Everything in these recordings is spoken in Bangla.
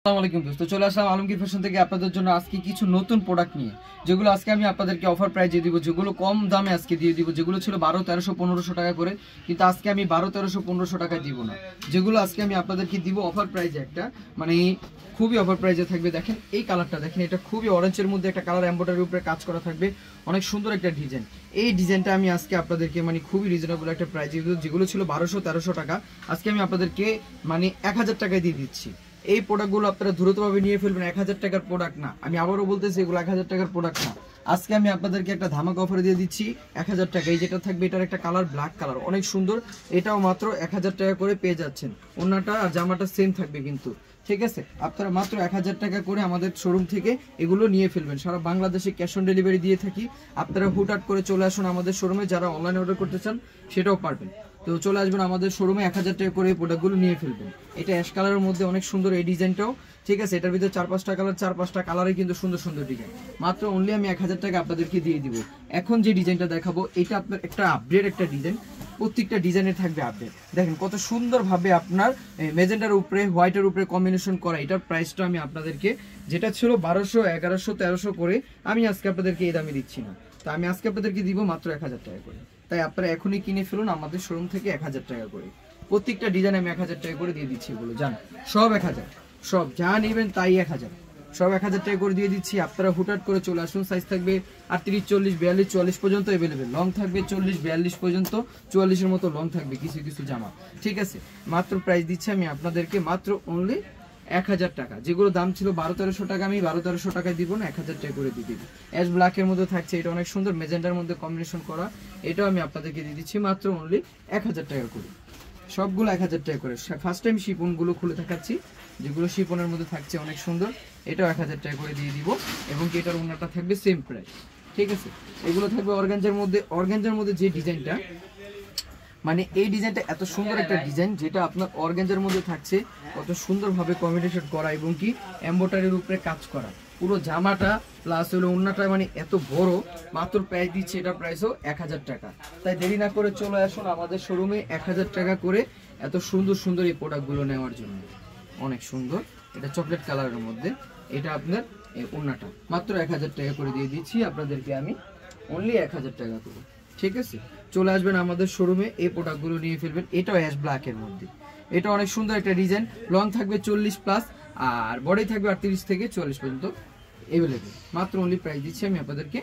আসসালামু আলাইকুম দোস্ত, চলে আসলাম আলমগীর ফ্যাশন থেকে আপনাদের জন্য আজকে কিছু নতুন প্রোডাক্ট নিয়ে, যেগুলো আজকে আমি আপনাদেরকে অফার প্রাইজে দিব, যেগুলো কম দামে আজকে দিয়ে দিব। যেগুলো ছিল 1200, 1300, 1500 টাকা করে, কিন্তু আজকে আমি 1200, 1300, 1500 টাকায় দিব না। যেগুলো আজকে আমি আপনাদেরকে দিব অফার প্রাইজে, একটা মানে খুবই অফার প্রাইজে থাকবে। দেখেন এই কালারটা দেখেন, এটা খুবই অরেঞ্জের মধ্যে একটা কালার, এমব্রয়ডারির উপরে কাজ করা থাকবে, অনেক সুন্দর একটা ডিজাইন। এই ডিজাইনটা আমি আজকে আপনাদেরকে মানে খুবই রিজনেবল একটা প্রাইজে দিব। যেগুলো ছিল 1200, 1300 টাকা, আজকে আমি আপনাদেরকে মানে 1000 টাকায় দিয়ে দিচ্ছি। এই প্রোডাক্টগুলো আপনারা দ্রুতভাবে নিয়ে ফেলবেন। 1000 টাকার প্রোডাক্ট না, আমি আবারও বলতেছি এগুলো 1000 টাকার প্রোডাক্ট না। আজকে আমি আপনাদেরকে একটা ধামাকা অফারে দিয়ে দিচ্ছি 1000 টাকা। এই যেটা থাকবে, এটার একটা কালার ব্ল্যাক কালার, অনেক সুন্দর। এটাও মাত্র 1000 টাকা করে পেয়ে যাচ্ছেন। ওড়নাটা আর জামাটা সেম থাকবে কিন্তু, ঠিক আছে? আপনারা মাত্র 1000 টাকা করে আমাদের শোরুম থেকে এগুলো নিয়ে ফেলবেন। সারা বাংলাদেশে ক্যাশ অন ডেলিভারি দিয়ে থাকি। আপনারা হুটহাট করে চলে আসুন আমাদের শোরুমে, যারা অনলাইনে অর্ডার করতে চান সেটাও পারবেন। তো চলে আসবেন আমাদের শোরুমে, 1000 টাকা করে এই প্রোডাক্টগুলো নিয়ে ফেলবেন। এটা অ্যাশ কালারের মধ্যে অনেক সুন্দর এই ডিজাইনটাও, ঠিক আছে? এটার ভিতরে 4-5টা কালার, 4-5টা কালারে কিন্তু সুন্দর সুন্দর ডিজাইন। মাত্র অনলি আমি 1000 টাকা আপনাদেরকে দিয়ে দিব। এখন যে ডিজাইনটা দেখাবো, এটা আপনার একটা আপডেট একটা ডিজাইন, প্রত্যেকটা ডিজাইনের থাকবে আপডেট। দেখেন কত সুন্দরভাবে আপনার মেজেন্টার উপরে হোয়াইটের উপরে কম্বিনেশন করা। এটার প্রাইসটা আমি আপনাদেরকে, যেটা ছিল 1200, 1100, 1300 করে, আমি আজকে আপনাদেরকে এই দামে দিচ্ছি না। তা আমি আজকে আপনাদেরকে দিব মাত্র 1000 টাকা করে। তাই আপনারা এখনই কিনে ফেলুন আমাদের শোরুম থেকে 1000 টাকা করে। প্রত্যেকটা ডিজাইন আমি 1000 টাকা করে দিয়ে দিচ্ছি। এগুলো জান সব 1000, সব যা নেবেন তাই 1000, সব 1000 টাকা করে দিয়ে দিচ্ছি। আপনারা হুটহাট করে চলে আসুন। সাইজ থাকবে 38, 40, 42, 44 পর্যন্ত অ্যাভেলেবেল। লং থাকবে 40, 42 পর্যন্ত, 44-এর মতো লং থাকবে কিছু কিছু জামা, ঠিক আছে? মাত্র প্রাইস দিচ্ছি আমি আপনাদেরকে মাত্র অনলি 1000 টাকা। যেগুলো দাম ছিল 1200, 1300 টাকা, আমি 1200, 1300 টাকায় দিব না, 1000 টাকা করে দিয়ে দিব। অ্যাশ ব্ল্যাকের মধ্যে থাকছে, এটা অনেক সুন্দর, মেজেন্টার মধ্যে কম্বিনেশন করা। এটাও আমি আপনাদেরকে দিয়ে দিচ্ছি মাত্র অনলি 1000 টাকা করে। সবগুলো 1000 টাকা করে। ফার্স্ট টাইম শিপনগুলো খুলে দেখাচ্ছি, যেগুলো শিপনের মধ্যে থাকছে অনেক সুন্দর। এটাও 1000 টাকা করে দিয়ে দিব, এবং এটার ওড়নাটা থাকবে সেম প্রাইস, ঠিক আছে? এগুলো থাকবে অর্গানজার মধ্যে। অর্গানজার মধ্যে যে ডিজাইনটা, মানে এই ডিজাইনটা এত সুন্দর একটা ডিজাইন, যেটা আপনার অর্গানজার মধ্যে থাকছে, কত সুন্দরভাবে কম্বিনেশন করা এবং কি এমব্রয়ডারির উপরে কাজ করা। পুরো জামাটা প্লাস হলো ওড়নাটা, মানে এত বড়। মাত্র প্রাইস দিচ্ছে, এটা প্রাইসও 1000 টাকা। তাই দেরি না করে চলে আসুন আমাদের শোরুমে 1000 টাকা করে এত সুন্দর সুন্দর এই প্রোডাক্টগুলো নেওয়ার জন্য। অনেক সুন্দর, এটা চকলেট কালারের মধ্যে। এটা আপনার এই ওড়নাটা মাত্র 1000 টাকা করে দিয়ে দিচ্ছি আপনাদেরকে আমি, অনলি 1000 টাকা করে, ঠিক আছে? চলে আসবেন আমাদের শোরুমে, এই প্রোডাক্টগুলো নিয়ে ফেলবেন। এটাও অ্যাশ ব্ল্যাকের মধ্যে, এটা অনেক সুন্দর একটা ডিজাইন। লং থাকবে 40+, আর বডি থাকবে 38 থেকে 40 পর্যন্ত অ্যাভেলেবেল। মাত্র অনলি প্রাইস দিচ্ছি আমি আপনাদেরকে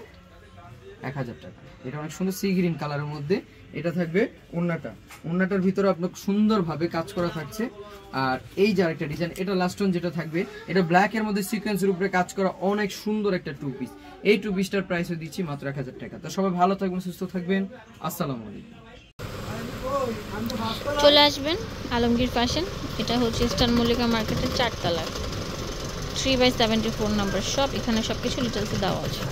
1000 টাকা। এটা অনেক সুন্দর সি গ্রিন কালারের মধ্যে। এটা থাকবে ওড়নাটা, ওড়নাটার ভিতরে আপনার সুন্দরভাবে কাজ করা থাকছে। আর এই যে আরেকটা ডিজাইন, এটা লাস্ট ওয়ান যেটা থাকবে, এটা ব্ল্যাকের মধ্যে সিকোয়েন্সের উপরে কাজ করা, অনেক সুন্দর একটা টু পিস। এই টু পিসটার প্রাইসও দিচ্ছি মাত্র 1000 টাকা। তো সবাই ভালো থাকবেন, সুস্থ থাকবেন। আসসালামু আলাইকুম। চলে আসবেন আলমগীর ফ্যাশন, এটা হচ্ছে ইস্টার্ন মল্লিকা মার্কেটের 4 তলায়, 3/74 নাম্বার শপ। এখানে সবকিছু ডিটেলসে দেওয়া আছে।